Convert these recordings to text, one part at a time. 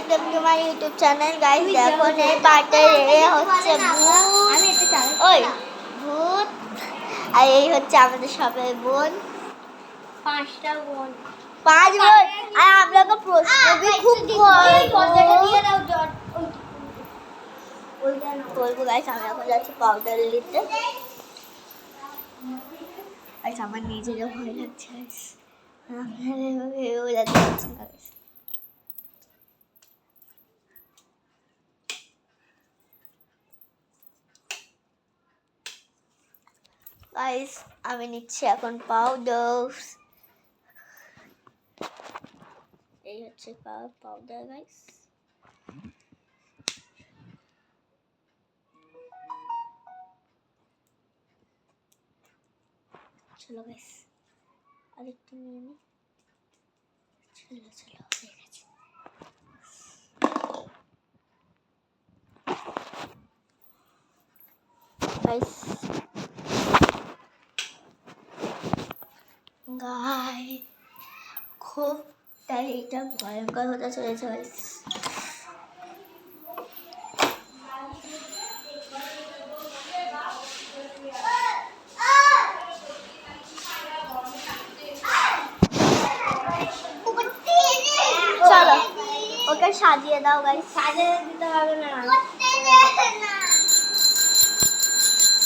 Welcome to my YouTube channel guys. এখন এই পার্টে হচ্ছে ওই ভূত, আর এই হচ্ছে আমাদের সবাই বোন, 5টা বোন, 5 বোন। আর আপনাকে প্রশ্ন খুব বলবো গাইস। আমি এখন যাচ্ছি পাউডার নিতে। গাইস আমার নিজেরও ভয় লাগছে গাইস, আপনাদের ভেবেও যেতে পারছি না গাইস। গাইস আমি নিচ্ছি এখন পাউডার। এই হচ্ছে পাউডার গাইস। চলো গাইস আরেকটু নিয়ে নি। চলো চলো হয়ে গেছে গাইস। গাই খুব তাই এটা ভয়ঙ্কর হতে চলেছে গাইস। চলো ওকে সাজিয়ে দাও গাইস। সাজিয়ে দিতে হবে না,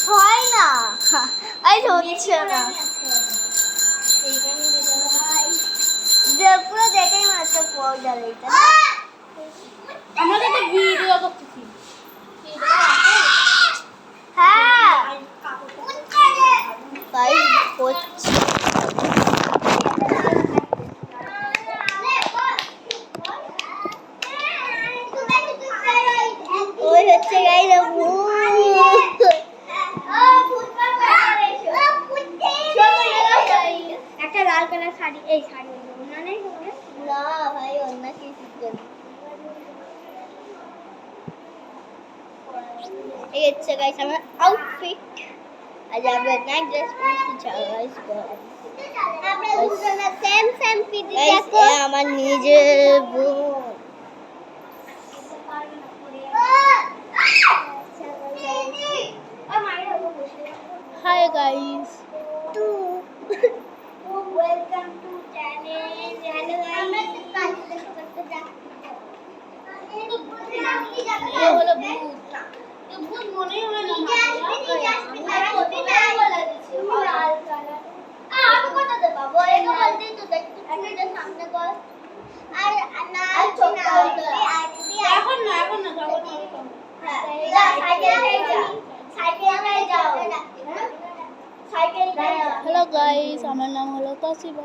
হয় না গাইস, হচ্ছে না। পুরো দেখেই মনে হচ্ছে পাউডার এটা। আমরা তো ভিডিও করতেছি। হ্যাঁ গাইস হচ্ছে। ওই হচ্ছে গাইস একটা লাল কালার শাড়ি, এই শাড়ি না নেই না ভাই, অন্য কিছু এই হচ্ছে গাইস আমার আউটফিট। আজ আমরা নাইট ড্রেস পরেছি। চলো গাইস আমরা দুজনে সেম সেম পিটি দেখো। আমার নিজের বোন। Hi guys to welcome to channel. Hello guys, এই হলো ভূত। এই ভূত মনেই হয় না। আমি কত দেব বলেন বলতেই তো দেখতে চুড়িটা সামনে কর। আর না এখন না যাবো না। হ্যাঁ যা সাইকেলে যাও, সাইকেলে যাও, সাইকেলে যাও। হ্যালো গাইস, আমার নাম হলো তাসিবা।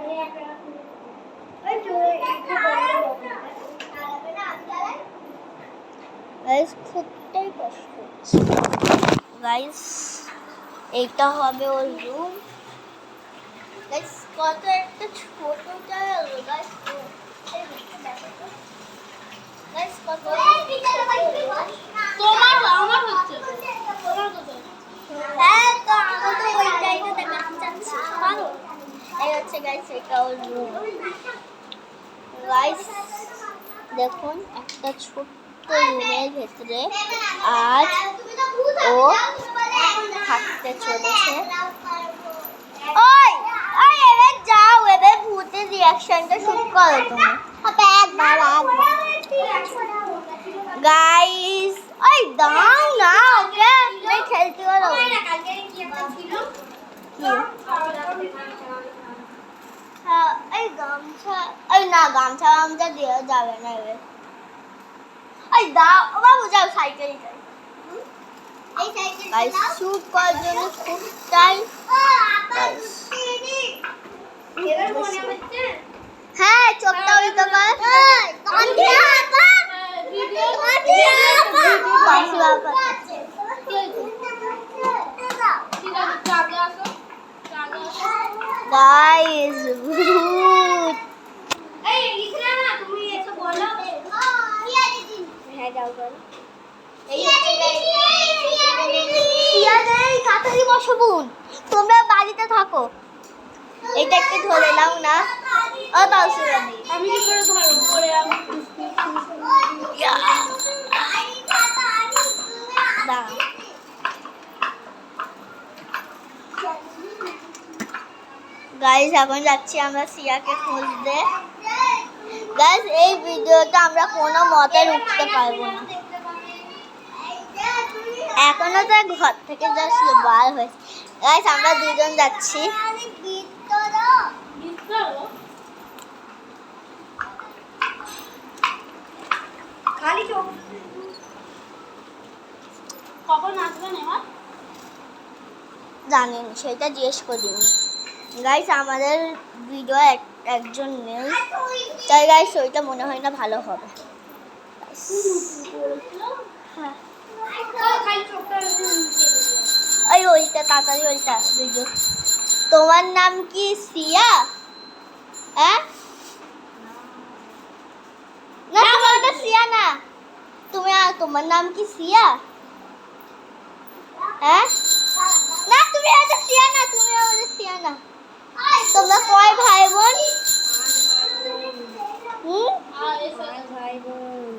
গাইস খুবটাই কষ্ট হচ্ছে গাইস। এইটা হবে ওর রুম গাইস। কত একটা ছোট জায়গা গাইস। গাইস কত তোমার আমার হচ্ছে, তোমার কোথায়? হ্যাঁ তো আমি তো ওইটাই তো দেখাতে চাচ্ছি। পারো এই হচ্ছে গাইস এটা ওর রুম গাইস। দেখুন একটা ছোট্ট রুমের ভেতরে আজ ও থাকতে চলেছে। ওই ওই এবার যাও, এবার ভূতের রিয়াকশনটা শুট করো তুমি। একবার গাইস ওই দাও না ওকে, তুমি খেলতে পারো। এই গামছা, এই না গামছা গামছা দেওয়া যাবে না এবার। এই দাও বাবু, যাও সাইকেল যাই। গাইস শুট করার জন্য খুবটাই হ্যাঁ চোখটা উল্টো কর। গাইস ভূত। হ্যাঁ যাও করো। তাড়াতাড়ি বসো বোন, তোমরা বাড়িতে থাকো। এটা একটু ধরে নাও না। ও তাও আমি কি করে ধরবো? গাইস এখন যাচ্ছি আমরা সিয়াকে খুঁজতে। গাইস এই ভিডিওতে আমরা কোনো মতে উঠতে পারবো না, এখনো তো ঘর থেকে জাস্ট বার হয়েছে। গাইস আমরা দুজন যাচ্ছি। কখন আসবেন এবার? জানি না, সেটা জিজ্ঞেস করিনি। গাইস আমাদের ভিডিও একজন নেই, তাই গাইস ওইটা মনে হয় না ভালো হবে। হ্যাঁ ওই ওইটা তাড়াতাড়ি ওইটা ভিডিও। তোমার নাম কি সিয়া? হ্যাঁ না তোমার তো সিয়া না, তোমার নাম কি সিয়া? হ্যাঁ না তুমি আমাদের সিয়া না, তুমি আমাদের সিয়া না। তোমরা কয় ভাই বোন? ভাই বোন ভাই বোন